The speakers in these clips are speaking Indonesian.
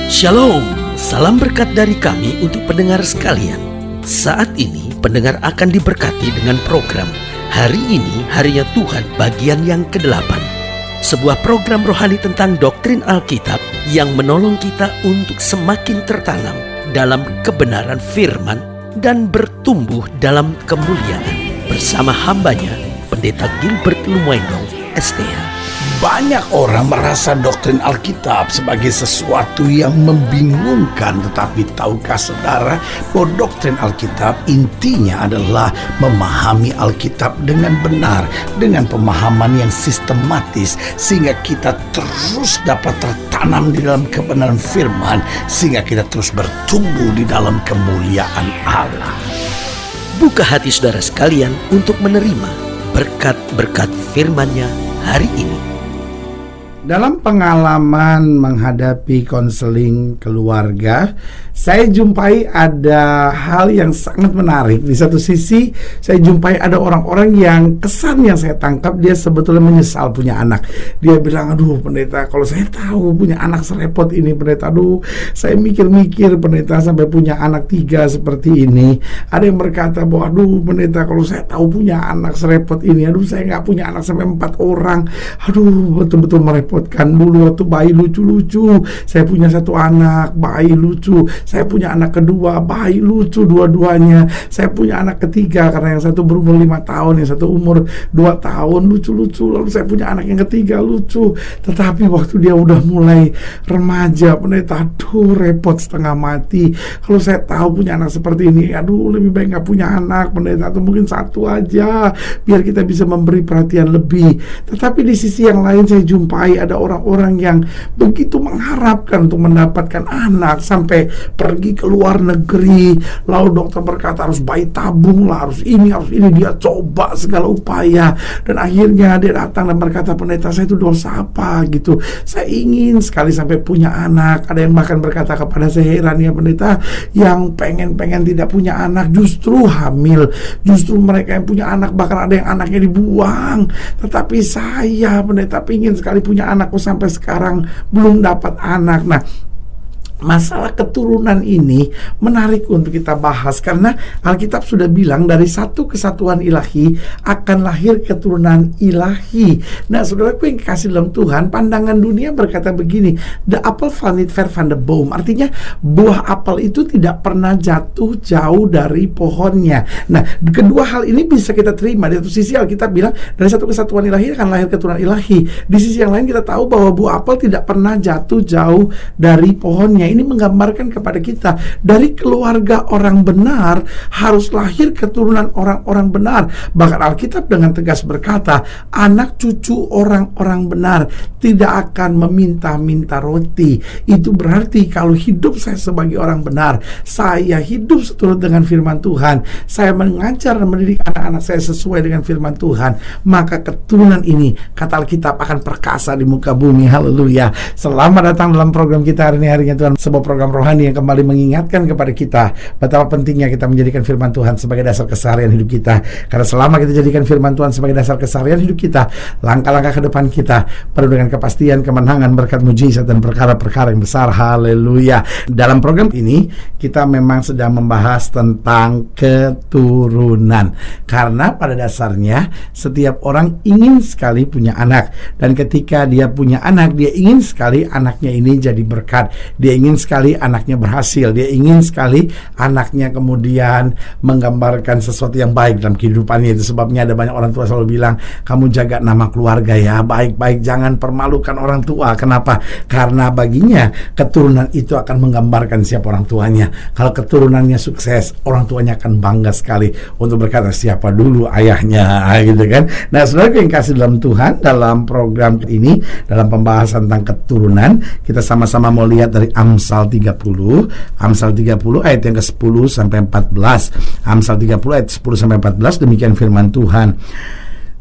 Shalom, salam berkat dari kami untuk pendengar sekalian. Saat ini pendengar akan diberkati dengan program Hari Ini Harinya Tuhan bagian yang ke-8. Sebuah program rohani tentang doktrin Alkitab yang menolong kita untuk semakin tertanam dalam kebenaran firman dan bertumbuh dalam kemuliaan. Bersama hambanya, Pendeta Gilbert Lumendo, STH. Banyak orang merasa doktrin Alkitab sebagai sesuatu yang membingungkan. Tetapi tahukah saudara bahwa doktrin Alkitab intinya adalah memahami Alkitab dengan benar, dengan pemahaman yang sistematis, sehingga kita terus dapat tertanam di dalam kebenaran firman, sehingga kita terus bertumbuh di dalam kemuliaan Allah. Buka hati saudara sekalian untuk menerima berkat-berkat firman-Nya hari ini. Dalam pengalaman menghadapi konseling keluarga, saya jumpai ada hal yang sangat menarik. Di satu sisi, saya jumpai ada orang-orang yang kesan yang saya tangkap, dia sebetulnya menyesal punya anak. Dia bilang, aduh pendeta, kalau saya tahu punya anak serepot ini pendeta, aduh saya mikir-mikir pendeta sampai punya anak 3 seperti ini. Ada yang berkata bahwa, aduh pendeta, kalau saya tahu punya anak serepot ini, aduh saya gak punya anak sampai 4 orang. Aduh betul-betul merepotkan. Dulu waktu bayi lucu-lucu, saya punya 1 anak bayi lucu, saya punya anak kedua bayi lucu dua-duanya, saya punya anak ketiga karena yang satu berumur 5 tahun, yang satu umur 2 tahun, lucu-lucu. Lalu saya punya anak yang ketiga lucu. Tetapi waktu dia udah mulai remaja pendeta, aduh repot setengah mati. Kalau saya tahu punya anak seperti ini, aduh lebih baik gak punya anak pendeta, atau mungkin 1 aja biar kita bisa memberi perhatian lebih. Tetapi di sisi yang lain saya jumpai ada orang-orang yang begitu mengharapkan untuk mendapatkan anak sampai pergi ke luar negeri. Lalu dokter berkata harus bayi tabung lah, harus ini. Dia coba segala upaya, dan akhirnya dia datang dan berkata, pendeta saya itu dosa apa gitu, saya ingin sekali sampai punya anak. Ada yang bahkan berkata kepada saya, heran ya pendeta, yang pengen tidak punya anak justru hamil, justru mereka yang punya anak bahkan ada yang anaknya dibuang. Tetapi saya pendeta ingin sekali punya anakku sampai sekarang belum dapat anak. Nah, masalah keturunan ini menarik untuk kita bahas karena Alkitab sudah bilang dari satu kesatuan ilahi akan lahir keturunan ilahi. Nah, saudaraku yang kasih dalam Tuhan, pandangan dunia berkata begini, the apple fall niet ver van de boom. Artinya buah apel itu tidak pernah jatuh jauh dari pohonnya. Nah, kedua hal ini bisa kita terima. Di satu sisi Alkitab bilang dari satu kesatuan ilahi akan lahir keturunan ilahi. Di sisi yang lain kita tahu bahwa buah apel tidak pernah jatuh jauh dari pohonnya. Ini menggambarkan kepada kita dari keluarga orang benar harus lahir keturunan orang-orang benar. Bahkan Alkitab dengan tegas berkata, anak cucu orang-orang benar tidak akan meminta-minta roti. Itu berarti kalau hidup saya sebagai orang benar, saya hidup seturut dengan firman Tuhan, saya mengajar dan mendidik anak-anak saya sesuai dengan firman Tuhan, maka keturunan ini, kata Alkitab, akan perkasa di muka bumi. Haleluya. Selamat datang dalam program kita hari ini, harinya Tuhan, sebuah program rohani yang kembali mengingatkan kepada kita betapa pentingnya kita menjadikan firman Tuhan sebagai dasar keseharian hidup kita. Karena selama kita jadikan firman Tuhan sebagai dasar keseharian hidup kita, langkah-langkah ke depan kita penuh dengan kepastian, kemenangan, berkat, mujizat, dan perkara-perkara yang besar. Haleluya. Dalam program ini kita memang sedang membahas tentang keturunan, karena pada dasarnya setiap orang ingin sekali punya anak, dan ketika dia punya anak, dia ingin sekali anaknya ini jadi berkat. Dia ingin sekali anaknya berhasil, dia ingin sekali anaknya kemudian menggambarkan sesuatu yang baik dalam kehidupannya. Itu sebabnya ada banyak orang tua selalu bilang, kamu jaga nama keluarga ya, baik-baik, jangan permalukan orang tua. Kenapa? Karena baginya keturunan itu akan menggambarkan siapa orang tuanya. Kalau keturunannya sukses, orang tuanya akan bangga sekali untuk berkata siapa dulu ayahnya, gitu kan. Nah, saudara yang kasih dalam Tuhan, dalam program ini, dalam pembahasan tentang keturunan, kita sama-sama mau lihat dari Amsal 30 ayat yang ke-10 sampai 14. Amsal 30 ayat 10 sampai 14, demikian firman Tuhan.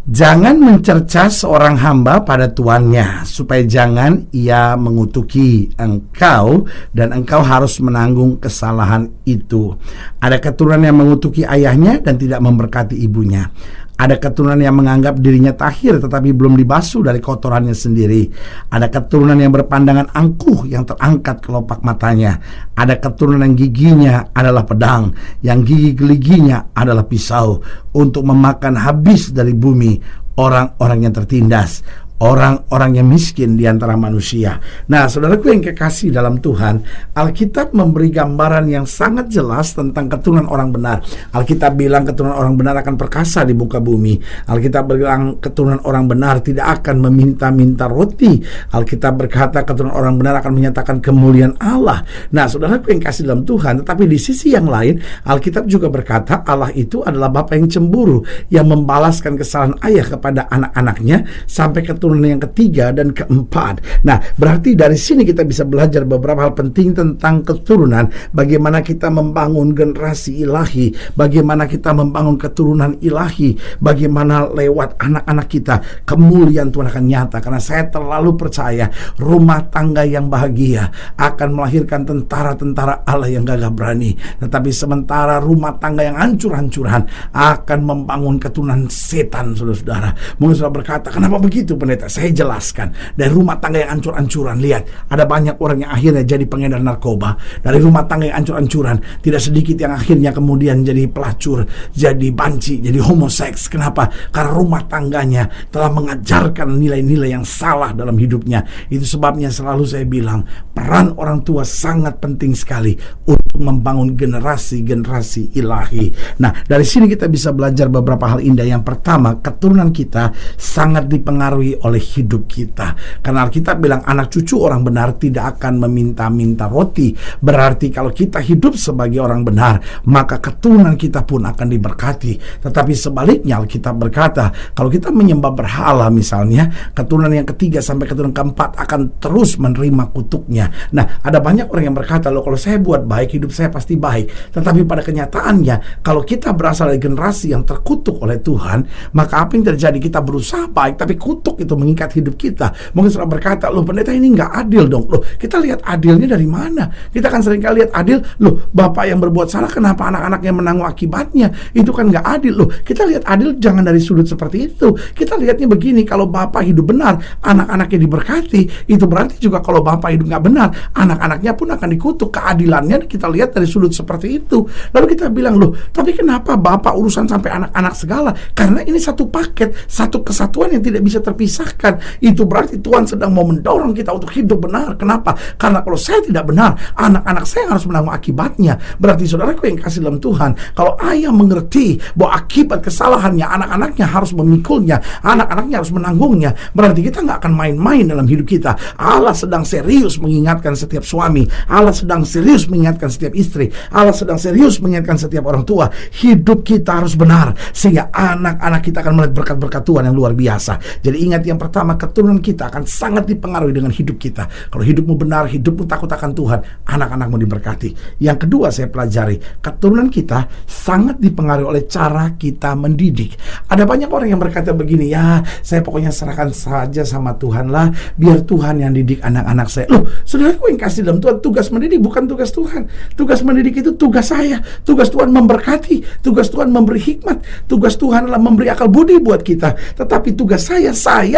Jangan mencerca seorang hamba pada tuannya, supaya jangan ia mengutuki engkau dan engkau harus menanggung kesalahan itu. Ada keturunan yang mengutuki ayahnya dan tidak memberkati ibunya. Ada keturunan yang menganggap dirinya tahir tetapi belum dibasuh dari kotorannya sendiri. Ada keturunan yang berpandangan angkuh yang terangkat kelopak matanya. Ada keturunan yang giginya adalah pedang, yang gigi geliginya adalah pisau, untuk memakan habis dari bumi orang-orang yang tertindas, orang-orang yang miskin di antara manusia. Nah, saudaraku yang kekasih dalam Tuhan, Alkitab memberi gambaran yang sangat jelas tentang keturunan orang benar. Alkitab bilang keturunan orang benar akan perkasa di muka bumi. Alkitab bilang keturunan orang benar tidak akan meminta-minta roti. Alkitab berkata keturunan orang benar akan menyatakan kemuliaan Allah. Nah, saudaraku yang kasih dalam Tuhan, tetapi di sisi yang lain, Alkitab juga berkata Allah itu adalah Bapa yang cemburu, yang membalaskan kesalahan ayah kepada anak-anaknya sampai keturunan yang ketiga dan keempat. Nah, berarti dari sini kita bisa belajar beberapa hal penting tentang keturunan. Bagaimana kita membangun generasi ilahi, bagaimana kita membangun keturunan ilahi, bagaimana lewat anak-anak kita kemuliaan Tuhan akan nyata. Karena saya terlalu percaya rumah tangga yang bahagia akan melahirkan tentara-tentara Allah yang gagah berani. Tetapi sementara rumah tangga yang hancur-hancuran akan membangun keturunan setan, saudara-saudara. Mungkin saudara berkata, kenapa begitu, pendeta? Saya jelaskan. Dari rumah tangga yang hancur-hancuran, lihat, ada banyak orang yang akhirnya jadi pengedar narkoba. Dari rumah tangga yang hancur-hancuran, tidak sedikit yang akhirnya kemudian jadi pelacur, jadi banci, jadi homoseks. Kenapa? Karena rumah tangganya telah mengajarkan nilai-nilai yang salah dalam hidupnya. Itu sebabnya selalu saya bilang, peran orang tua sangat penting sekali untuk membangun generasi-generasi ilahi. Nah, dari sini kita bisa belajar beberapa hal indah. Yang pertama, keturunan kita sangat dipengaruhi oleh hidup kita. Karena Alkitab bilang anak cucu orang benar tidak akan meminta-minta roti. Berarti kalau kita hidup sebagai orang benar, maka keturunan kita pun akan diberkati. Tetapi sebaliknya Alkitab berkata, kalau kita menyembah berhala misalnya, keturunan yang ketiga sampai keturunan keempat akan terus menerima kutuknya. Nah, ada banyak orang yang berkata, loh, kalau saya buat baik, hidup saya pasti baik. Tetapi pada kenyataannya, kalau kita berasal dari generasi yang terkutuk oleh Tuhan, maka apa yang terjadi? Kita berusaha baik, tapi kutuk itu mengikat hidup kita. Mungkin saudara berkata, loh pendeta ini nggak adil dong. Loh, kita lihat adilnya dari mana? Kita kan sering kali lihat adil, loh bapak yang berbuat salah kenapa anak-anaknya menanggung akibatnya? Itu kan nggak adil. Loh, kita lihat adil jangan dari sudut seperti itu. Kita lihatnya begini, kalau bapak hidup benar, anak-anaknya diberkati. Itu berarti juga kalau bapak hidup nggak benar, anak-anaknya pun akan dikutuk. Keadilannya kita lihat dari sudut seperti itu. Lalu kita bilang, loh tapi kenapa bapak urusan sampai anak-anak segala? Karena ini satu paket, satu kesatuan yang tidak bisa terpisahkan. Itu berarti Tuhan sedang mau mendorong kita untuk hidup benar. Kenapa? Karena kalau saya tidak benar, anak-anak saya harus menanggung akibatnya. Berarti saudaraku yang kasih dalam Tuhan, kalau ayah mengerti bahwa akibat kesalahannya anak-anaknya harus memikulnya, anak-anaknya harus menanggungnya, berarti kita nggak akan main-main dalam hidup kita. Allah sedang serius mengingatkan setiap suami, Allah sedang serius mengingatkan setiap istri, Allah sedang serius mengingatkan setiap orang tua. Hidup kita harus benar sehingga anak-anak kita akan melihat berkat-berkat Tuhan yang luar biasa. Jadi ingat, yang pertama, keturunan kita akan sangat dipengaruhi dengan hidup kita. Kalau hidupmu benar, hidupmu takut akan Tuhan, anak-anakmu diberkati. Yang kedua saya pelajari, keturunan kita sangat dipengaruhi oleh cara kita mendidik. Ada banyak orang yang berkata begini, ya saya pokoknya serahkan saja sama Tuhan lah, biar Tuhan yang didik anak-anak saya. Loh, saudaraku yang kasih dalam Tuhan, tugas mendidik bukan tugas Tuhan. Tugas mendidik itu tugas saya. Tugas Tuhan memberkati, tugas Tuhan memberi hikmat, tugas Tuhan adalah memberi akal budi buat kita. Tetapi tugas saya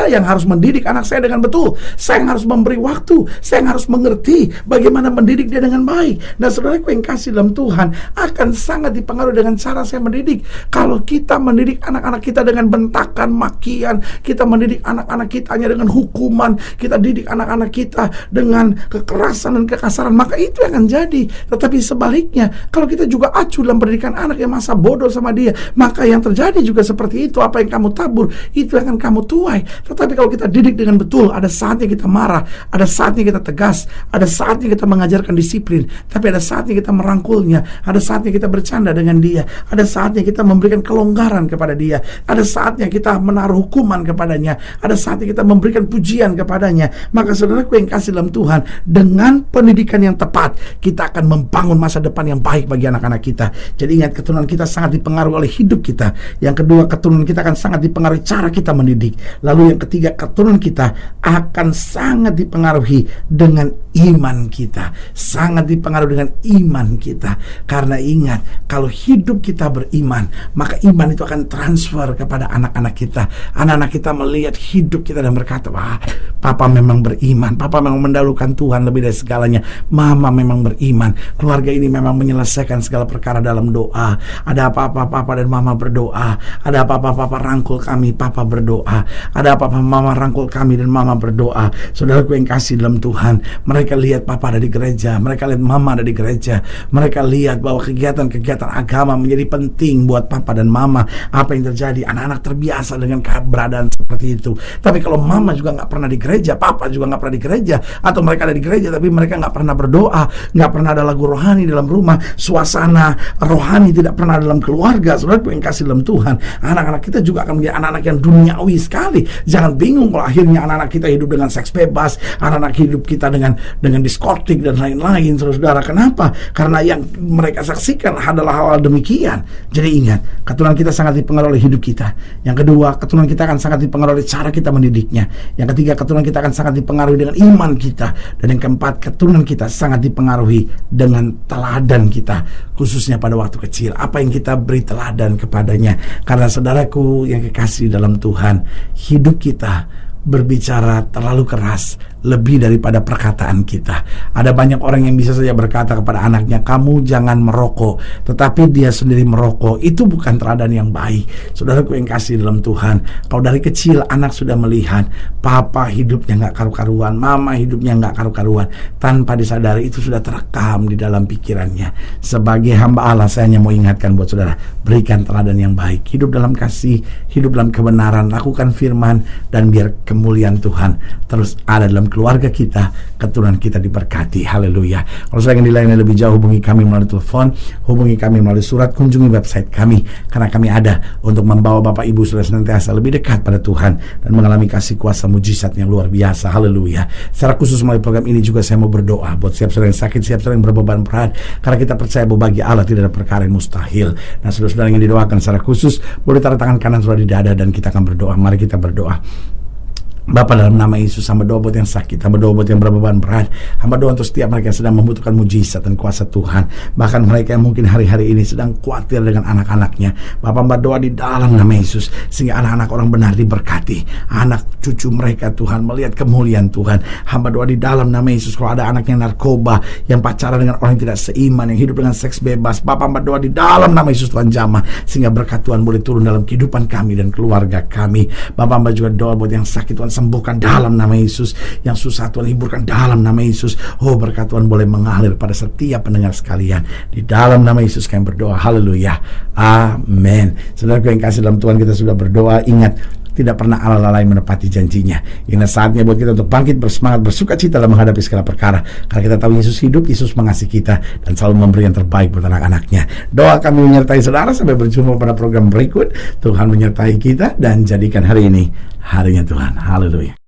yang harus mendidik anak saya dengan betul. Saya yang harus memberi waktu, saya yang harus mengerti bagaimana mendidik dia dengan baik. Nah, saudaraku yang kasih dalam Tuhan, akan sangat dipengaruhi dengan cara saya mendidik. Kalau kita mendidik anak-anak kita dengan bentakan, makian, kita mendidik anak-anak kita hanya dengan hukuman, kita didik anak-anak kita dengan kekerasan dan kekasaran, maka itu yang akan jadi. Tetapi sebaliknya, kalau kita juga acuh dalam pendidikan anak yang masa bodoh sama dia, maka yang terjadi juga seperti itu. Apa yang kamu tabur, itu yang akan kamu tuai. Tetapi kalau kita didik dengan betul, ada saatnya kita marah, ada saatnya kita tegas, ada saatnya kita mengajarkan disiplin, tapi ada saatnya kita merangkulnya, ada saatnya kita bercanda dengan dia, ada saatnya kita memberikan kelonggaran kepada dia, ada saatnya kita menaruh hukuman kepadanya, ada saatnya kita memberikan pujian kepadanya. Maka saudaraku yang kasih dalam Tuhan, dengan pendidikan yang tepat, kita akan membangun masa depan yang baik bagi anak-anak kita. Jadi ingat, keturunan kita sangat dipengaruhi oleh hidup kita. Yang kedua, keturunan kita akan sangat dipengaruhi cara kita mendidik. Lalu yang ketiga, keturunan kita akan sangat dipengaruhi dengan iman kita, sangat dipengaruhi dengan iman kita. Karena ingat, kalau hidup kita beriman, maka iman itu akan transfer kepada anak-anak kita. Anak-anak kita melihat hidup kita dan berkata, wah, papa memang beriman, papa memang mendahulukan Tuhan lebih dari segalanya, mama memang beriman, keluarga ini memang menyelesaikan segala perkara dalam doa. Ada apa-apa papa dan mama berdoa, ada apa-apa papa rangkul kami, papa berdoa, ada apa-apa mama rangkul kami dan mama berdoa. Saudaraku yang kasih dalam Tuhan, mereka lihat papa ada di gereja, mereka lihat mama ada di gereja, mereka lihat bahwa kegiatan-kegiatan agama menjadi penting buat papa dan mama. Apa yang terjadi? Anak-anak terbiasa dengan keberadaan seperti itu. Tapi kalau mama juga nggak pernah di gereja, papa juga nggak pernah di gereja, atau mereka ada di gereja tapi mereka nggak pernah berdoa, nggak pernah ada lagu rohani dalam rumah, suasana rohani tidak pernah dalam keluarga, saudara yang kasih dalam Tuhan, anak-anak kita juga akan menjadi anak-anak yang duniawi sekali. Jangan bingung kalau akhirnya anak-anak kita hidup dengan seks bebas, anak-anak hidup kita dengan diskotik dan lain-lain, saudara. Kenapa? Karena yang mereka saksikan adalah hal-hal demikian. Jadi ingat, keturunan kita sangat dipengaruhi oleh hidup kita. Yang kedua, keturunan kita akan sangat dipengaruhi oleh cara kita mendidiknya. Yang ketiga, keturunan kita akan sangat dipengaruhi dengan iman kita. Dan yang keempat, keturunan kita sangat dipengaruhi dengan teladan kita, khususnya pada waktu kecil. Apa yang kita beri teladan kepadanya. Karena saudaraku yang kekasih dalam Tuhan, hidup kita berbicara terlalu keras, lebih daripada perkataan kita. Ada banyak orang yang bisa saja berkata kepada anaknya, kamu jangan merokok, tetapi dia sendiri merokok. Itu bukan teladan yang baik. Saudaraku yang kasih dalam Tuhan, kalau dari kecil anak sudah melihat papa hidupnya nggak karu-karuan, mama hidupnya nggak karu-karuan, tanpa disadari itu sudah terekam di dalam pikirannya. Sebagai hamba Allah, saya hanya mau ingatkan buat saudara, berikan teladan yang baik, hidup dalam kasih, hidup dalam kebenaran, lakukan firman, dan biar kemuliaan Tuhan terus ada dalam keluarga kita, keturunan kita diberkati. Haleluya. Kalau saya ingin dilayani lebih jauh, hubungi kami melalui telepon, hubungi kami melalui surat, kunjungi website kami, karena kami ada untuk membawa Bapak Ibu Saudara senantiasa lebih dekat pada Tuhan dan mengalami kasih kuasa mujizat yang luar biasa. Haleluya. Secara khusus melalui program ini juga saya mau berdoa buat siap saudara yang sakit, siap saudara yang berbeban berat, karena kita percaya bahwa bagi Allah tidak ada perkara yang mustahil. Nah, saudara-saudara yang didoakan secara khusus, boleh taruh tangan kanan saudara di dada dan kita akan berdoa. Mari kita berdoa. Bapa, dalam nama Yesus, hamba doa buat yang sakit, hamba doa buat yang berbeban berat, hamba doa untuk setiap mereka yang sedang membutuhkan mujizat dan kuasa Tuhan, bahkan mereka yang mungkin hari-hari ini sedang khawatir dengan anak-anaknya. Bapa, hamba doa di dalam nama Yesus, sehingga anak-anak orang benar diberkati, anak cucu mereka Tuhan melihat kemuliaan Tuhan. Hamba doa di dalam nama Yesus, kalau ada anak yang narkoba, yang pacaran dengan orang yang tidak seiman, yang hidup dengan seks bebas, Bapa, hamba doa di dalam nama Yesus Tuhan jamah, sehingga berkat Tuhan boleh turun dalam kehidupan kami dan keluarga kami. Bapa, hamba juga doa buat yang sakit, Tuhan sembuhkan dalam nama Yesus, yang susah Tuhan hiburkan dalam nama Yesus. Oh, berkat Tuhan boleh mengalir pada setiap pendengar sekalian. Di dalam nama Yesus kami berdoa. Haleluya. Amin. Saudaraku yang kasih dalam Tuhan, kita sudah berdoa. Ingat, tidak pernah Allah lalai menepati janjinya. Ini saatnya buat kita untuk bangkit, bersemangat, bersuka cita dalam menghadapi segala perkara. Karena kita tahu Yesus hidup, Yesus mengasihi kita dan selalu memberi yang terbaik buat anak-anaknya. Doa kami menyertai saudara sampai berjumpa pada program berikut. Tuhan menyertai kita dan jadikan hari ini harinya Tuhan. Haleluya.